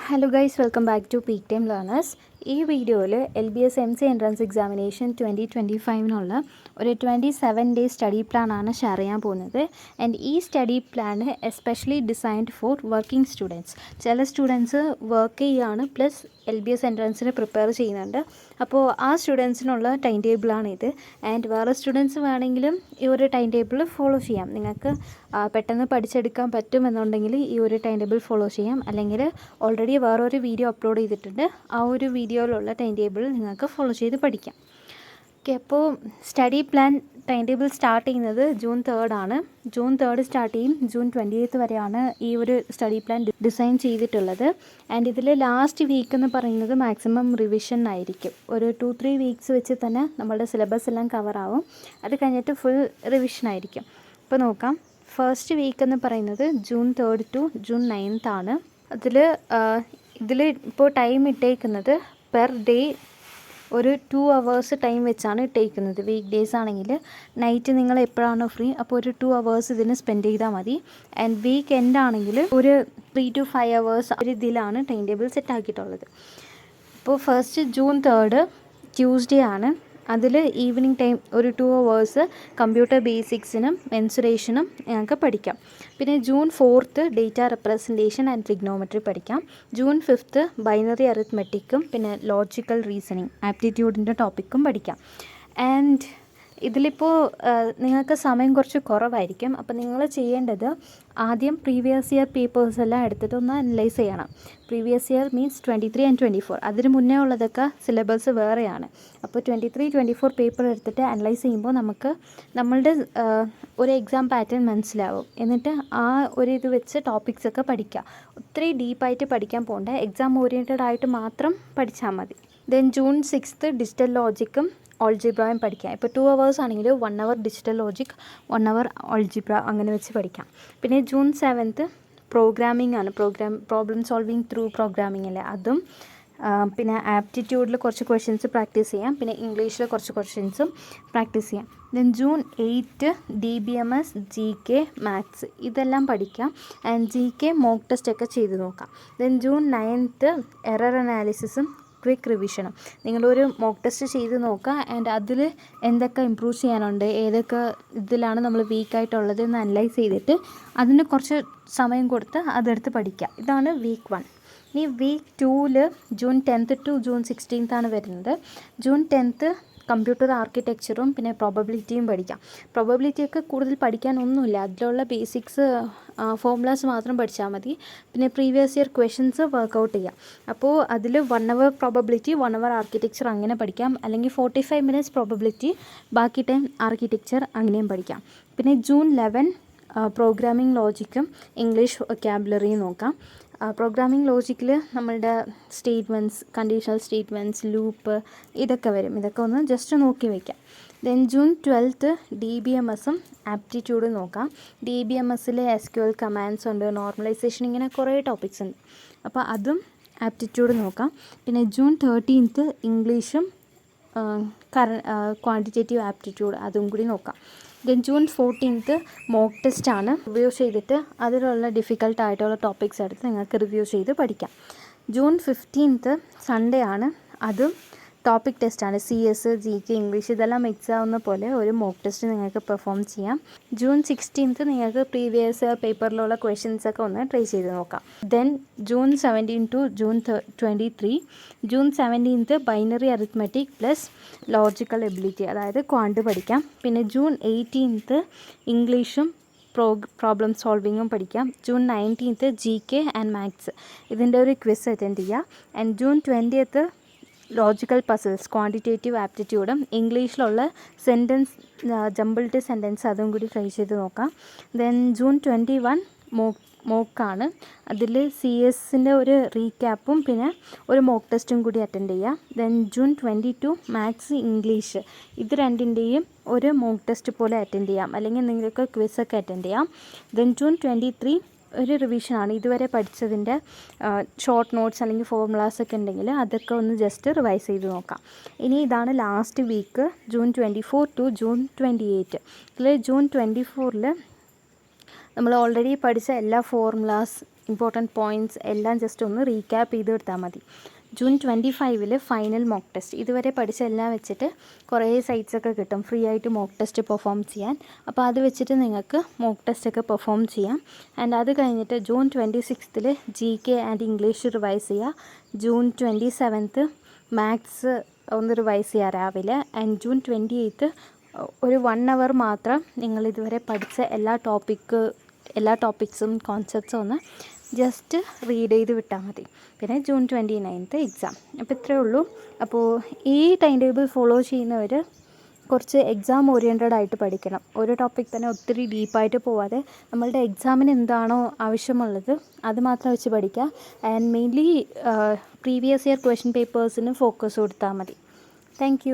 Hello guys, welcome back to Peak Time Learners. ഈ വീഡിയോയിൽ LBS MC entrance examination 2025 ഒരു 27 day study plan ആണ് share ചെയ്യാൻ പോകുന്നത്. ആൻഡ് ഈ study plan especially designed for working students. ചില സ്റ്റുഡൻസ് വർക്ക് ചെയ്യുകയാണ്, പ്ലസ് LBS എൻട്രൻസിന് പ്രിപ്പയർ ചെയ്യുന്നുണ്ട്. അപ്പോൾ ആ സ്റ്റുഡൻസിനുള്ള ടൈം ടേബിളാണിത്. ആൻഡ് വേറെ സ്റ്റുഡൻസ് വേണമെങ്കിലും ഈ ഒരു ടൈം ടേബിൾ ഫോളോ ചെയ്യാം. നിങ്ങൾക്ക് പെട്ടെന്ന് പഠിച്ചെടുക്കാൻ പറ്റുമെന്നുണ്ടെങ്കിൽ ഈ ഒരു ടൈം ടേബിൾ ഫോളോ ചെയ്യാം. അല്ലെങ്കിൽ ഓൾറെഡി വേറൊരു വീഡിയോ അപ്ലോഡ് ചെയ്തിട്ടുണ്ട്, ആ ഒരു വീഡിയോയിലുള്ള ടൈം ടേബിൾ നിങ്ങൾക്ക് ഫോളോ ചെയ്ത് പഠിക്കാം. ഓക്കെ, അപ്പോൾ study plan time table start ചെയ്യുന്നത് June 3 ആണ്. June 3 സ്റ്റാർട്ട് ചെയ്യും. June 28 വരെയാണ് ഈ ഒരു സ്റ്റഡി പ്ലാൻ ഡിസൈൻ ചെയ്തിട്ടുള്ളത്. ആൻഡ് ഇതിൽ ലാസ്റ്റ് വീക്ക് എന്ന് പറയുന്നത് മാക്സിമം റിവിഷൻ ആയിരിക്കും. ഒരു 2-3 വീക്സ് വെച്ച് തന്നെ നമ്മളുടെ സിലബസ് എല്ലാം കവർ ആവും. അത് കഴിഞ്ഞിട്ട് ഫുൾ റിവിഷൻ ആയിരിക്കും. അപ്പോൾ നോക്കാം. ഫസ്റ്റ് വീക്ക് എന്ന് പറയുന്നത് June 3 to June 9 ആണ്. ഇതിൽ ഇപ്പോൾ ടൈം ഇട്ടേക്കുന്നത് പെർ ഡേ ഒരു 2 hours ടൈം വെച്ചാണ് ഇട്ടേക്കുന്നത്. വീക്ക് ഡേയ്സ് ആണെങ്കിൽ നൈറ്റ് നിങ്ങൾ എപ്പോഴാണോ ഫ്രീ അപ്പോൾ ഒരു 2 hours ഇതിന് സ്പെൻഡ് ചെയ്താൽ മതി. ആൻഡ് വീക്ക് എൻഡ് ആണെങ്കിൽ ഒരു 3 to 5 hours ഒരു ഇതിലാണ് ടൈം ടേബിൾ സെറ്റ് ആക്കിയിട്ടുള്ളത്. ഇപ്പോൾ ഫസ്റ്റ് June 3 ട്യൂസ്ഡേ ആണ്. അതിൽ ഈവനിങ് ടൈം ഒരു 2 hours കമ്പ്യൂട്ടർ ബേസിക്സിനും മെൻസുറേഷനും ഞങ്ങൾക്ക് പഠിക്കാം. പിന്നെ June 4 data representation and trigonometry പഠിക്കാം. June 5 ബൈനറി അറിത്മെറ്റിക്കും പിന്നെ ലോജിക്കൽ റീസണിങ് ആപ്റ്റിറ്റ്യൂഡിൻ്റെ ടോപ്പിക്കും പഠിക്കാം. ആൻഡ് ഇതിലിപ്പോൾ നിങ്ങൾക്ക് സമയം കുറച്ച് കുറവായിരിക്കും. അപ്പോൾ നിങ്ങൾ ചെയ്യേണ്ടത് ആദ്യം പ്രീവിയസ് ഇയർ പേപ്പേഴ്സ് എല്ലാം എടുത്തിട്ട് ഒന്ന് അനലൈസ് ചെയ്യണം. Previous year means 23 and 24. അതിന് മുന്നേ ഉള്ളതൊക്കെ സിലബസ് വേറെയാണ്. അപ്പോൾ 23-24 പേപ്പർ എടുത്തിട്ട് അനലൈസ് ചെയ്യുമ്പോൾ നമുക്ക് നമ്മളുടെ ഒരു എക്സാം പാറ്റേൺ മനസ്സിലാവും. എന്നിട്ട് ആ ഒരു ഇത് വെച്ച് ടോപ്പിക്സൊക്കെ പഠിക്കുക. ഒത്തിരി ഡീപ്പായിട്ട് പഠിക്കാൻ പോകണ്ട, എക്സാം ഓറിയൻറ്റഡ് ആയിട്ട് മാത്രം പഠിച്ചാൽ മതി. ദെൻ June 6 ഡിജിറ്റൽ ലോജിക്കും ഓൾജിബ്രയും പഠിക്കാം. ഇപ്പോൾ 2 hours ആണെങ്കിൽ 1 hour digital logic, 1 hour algebra അങ്ങനെ വെച്ച് പഠിക്കാം. പിന്നെ June 7 പ്രോഗ്രാമിംഗ് ആണ്. പ്രോബ്ലം സോൾവിങ് ത്രൂ പ്രോഗ്രാമിംഗ് അല്ലേ, അതും പിന്നെ ആപ്റ്റിറ്റ്യൂഡിൽ കുറച്ച് ക്വസ്റ്റ്യൻസ് പ്രാക്ടീസ് ചെയ്യാം. പിന്നെ ഇംഗ്ലീഷിൽ കുറച്ച് ക്വസ്റ്റ്യൻസും പ്രാക്ടീസ് ചെയ്യാം. Then June 8 DBMS, GK, maths ഇതെല്ലാം പഠിക്കാം. ആൻഡ് GK മോക്ക് ടെസ്റ്റ് ഒക്കെ ചെയ്ത് നോക്കാം. ദെൻ June 9 എറർ അനാലിസിസും ക്വിക്ക് റിവിഷനും. നിങ്ങളൊരു മോക്ക് ടെസ്റ്റ് ചെയ്ത് നോക്കുക. ആൻഡ് അതിൽ എന്തൊക്കെ ഇമ്പ്രൂവ് ചെയ്യാനുണ്ട്, ഏതൊക്കെ ഇതിലാണ് നമ്മൾ വീക്കായിട്ടുള്ളത് എന്ന് അനലൈസ് ചെയ്തിട്ട് അതിന് കുറച്ച് സമയം കൊടുത്ത് അതെടുത്ത് പഠിക്കുക. ഇതാണ് വീക്ക് 1. ഇനി വീക്ക് 2 June 10 to June 16 ആണ് വരുന്നത്. June 10 കമ്പ്യൂട്ടർ ആർക്കിടെക്ചറും പിന്നെ പ്രോബബിലിറ്റിയും പഠിക്കാം. പ്രോബബിലിറ്റിയൊക്കെ കൂടുതൽ പഠിക്കാനൊന്നുമില്ല, അതിലുള്ള ബേസിക്സ് ഫോർമുലാസ് മാത്രം പഠിച്ചാൽ മതി. പിന്നെ പ്രീവിയസ് ഇയർ ക്വസ്റ്റ്യൻസ് വർക്കൗട്ട് ചെയ്യാം. അപ്പോൾ അതിൽ 1 hour പ്രോബബിലിറ്റി, 1 hour ആർക്കിടെക്ചർ അങ്ങനെ പഠിക്കാം. അല്ലെങ്കിൽ 45 minutes പ്രോബബിലിറ്റി, ബാക്കി ടൈം ആർക്കിടെക്ചർ അങ്ങനെയും പഠിക്കാം. പിന്നെ June 11 പ്രോഗ്രാമിംഗ് ലോജിക്കും ഇംഗ്ലീഷ് വൊക്കാബുലറിയും നോക്കാം. പ്രോഗ്രാമിംഗ് ലോജിക്കിൽ നമ്മളുടെ സ്റ്റേറ്റ്മെൻറ്റ്സ്, കണ്ടീഷണൽ സ്റ്റേറ്റ്മെൻറ്റ്സ്, ലൂപ്പ് ഇതൊക്കെ വരും. ഇതൊക്കെ ഒന്ന് ജസ്റ്റ് നോക്കി വയ്ക്കാം. ദെൻ June 12 DBMSും ആപ്റ്റിറ്റ്യൂഡും നോക്കാം. DBMSൽ SQL കമാൻഡ്സ് ഉണ്ട്, നോർമലൈസേഷൻ, ഇങ്ങനെ കുറേ ടോപ്പിക്സ് ഉണ്ട്. അപ്പോൾ അതും ആപ്റ്റിറ്റ്യൂഡ് നോക്കാം. പിന്നെ June 13 ഇംഗ്ലീഷും ക്വാണ്ടിറ്റേറ്റീവ് ആപ്റ്റിറ്റ്യൂഡ് അതും കൂടി നോക്കാം. ദെൻ June 14 മോക്ക് ടെസ്റ്റ് ആണ്. റിവ്യൂ ചെയ്തിട്ട് അതിലുള്ള ഡിഫിക്കൽട്ടായിട്ടുള്ള ടോപ്പിക്സ് എടുത്ത് നിങ്ങൾക്ക് റിവ്യൂ ചെയ്ത് പഠിക്കാം. June 15 സൺഡേ ആണ്. അതും ടോപ്പിക് ടെസ്റ്റാണ്. CS, GK, ഇംഗ്ലീഷ് ഇതെല്ലാം മിക്സ് ആവുന്ന പോലെ ഒരു മോക്ക് ടെസ്റ്റ് നിങ്ങൾക്ക് പെർഫോം ചെയ്യാം. June 16 നിങ്ങൾക്ക് പ്രീവിയസ് പേപ്പറിലുള്ള ക്വസ്റ്റ്യൻസൊക്കെ ഒന്ന് ട്രൈ ചെയ്ത് നോക്കാം. Then June 17 to June 23 June 17 binary arithmetic plus logical ability, അതായത് ക്വാണ്ട് പഠിക്കാം. പിന്നെ June 18 ഇംഗ്ലീഷും പ്രോബ്ലം സോൾവിങ്ങും പഠിക്കാം. June 19 GK ആൻഡ് മാത്സ് ഇതിൻ്റെ ഒരു ക്വിസ് അറ്റൻഡ് ചെയ്യുക. And June 20 logical puzzles, quantitative ആപ്റ്റിറ്റ്യൂഡും ഇംഗ്ലീഷിലുള്ള സെൻറ്റൻസ്, ജംബിൾഡ് സെൻറ്റൻസ് അതും കൂടി ട്രൈ ചെയ്ത് നോക്കാം. ദെൻ June 21 മോക്കാണ്. അതിൽ CS-ൻ്റെ ഒരു റീക്യാപ്പും പിന്നെ ഒരു മോക്ക് ടെസ്റ്റും കൂടി അറ്റൻഡ് ചെയ്യുക. ദെൻ June 22 മാത്സ്, ഇംഗ്ലീഷ് ഇത് രണ്ടിൻ്റെയും ഒരു മോക്ക് ടെസ്റ്റ് പോലെ അറ്റൻഡ് ചെയ്യാം, അല്ലെങ്കിൽ നിങ്ങൾക്ക് ക്വിസൊക്കെ അറ്റൻഡ് ചെയ്യാം. ദെൻ June 23 ഒരു റിവിഷനാണ്. ഇതുവരെ പഠിച്ചതിൻ്റെ ഷോർട്ട് നോട്ട്സ് അല്ലെങ്കിൽ ഫോർമുലാസ് ഒക്കെ ഉണ്ടെങ്കിൽ അതൊക്കെ ഒന്ന് ജസ്റ്റ് റിവൈസ് ചെയ്ത് നോക്കാം. ഇനി ഇതാണ് last week June 24 to June 28. ഇതിൽ June 24 നമ്മൾ ഓൾറെഡി പഠിച്ച എല്ലാ ഫോർമുലാസ് ഇമ്പോർട്ടൻറ്റ് പോയിൻറ്റ്സ് എല്ലാം ജസ്റ്റ് ഒന്ന് റീക്യാപ്പ് ചെയ്ത് എടുത്താൽ മതി. June 25 final mock test. ഇതുവരെ പഠിച്ച എല്ലാം വെച്ചിട്ട് കുറേ സൈറ്റ്സൊക്കെ കിട്ടും ഫ്രീ ആയിട്ട് മോക്ക് ടെസ്റ്റ് പെർഫോം ചെയ്യാൻ. അപ്പോൾ അത് വെച്ചിട്ട് നിങ്ങൾക്ക് മോക്ക് ടെസ്റ്റൊക്കെ പെർഫോം ചെയ്യാം. ആൻഡ് അത് കഴിഞ്ഞിട്ട് June 26 GK and English revise ചെയ്യുക. ജൂൺ 27 മാത്സ് ഒന്ന് റിവൈസ് ചെയ്യുക രാവിലെ. ആൻഡ് ജൂൺ 28 ഒരു 1 hour മാത്രം നിങ്ങൾ ഇതുവരെ പഠിച്ച എല്ലാ ടോപ്പിക്സും കോൺസെപ്റ്റ്സും ഒന്ന് ജസ്റ്റ് റീഡ് ചെയ്ത് വിട്ടാൽ മതി. പിന്നെ ജൂൺ 29 എക്സാം. അപ്പോൾ ഇത്രയേ ഉള്ളൂ. അപ്പോൾ ഈ ടൈം ടേബിൾ ഫോളോ ചെയ്യുന്നവർ കുറച്ച് എക്സാം ഓറിയൻറ്റഡ് ആയിട്ട് പഠിക്കണം. ഒരു ടോപ്പിക് തന്നെ ഒത്തിരി ഡീപ്പായിട്ട് പോവാതെ നമ്മളുടെ എക്സാമിന് എന്താണോ ആവശ്യമുള്ളത് അത് മാത്രം വെച്ച് പഠിക്കുക. ആൻഡ് മെയിൻലി പ്രീവിയസ് ഇയർ ക്വസ്റ്റ്യൻ പേപ്പേഴ്സിന് ഫോക്കസ് കൊടുത്താൽ മതി. താങ്ക്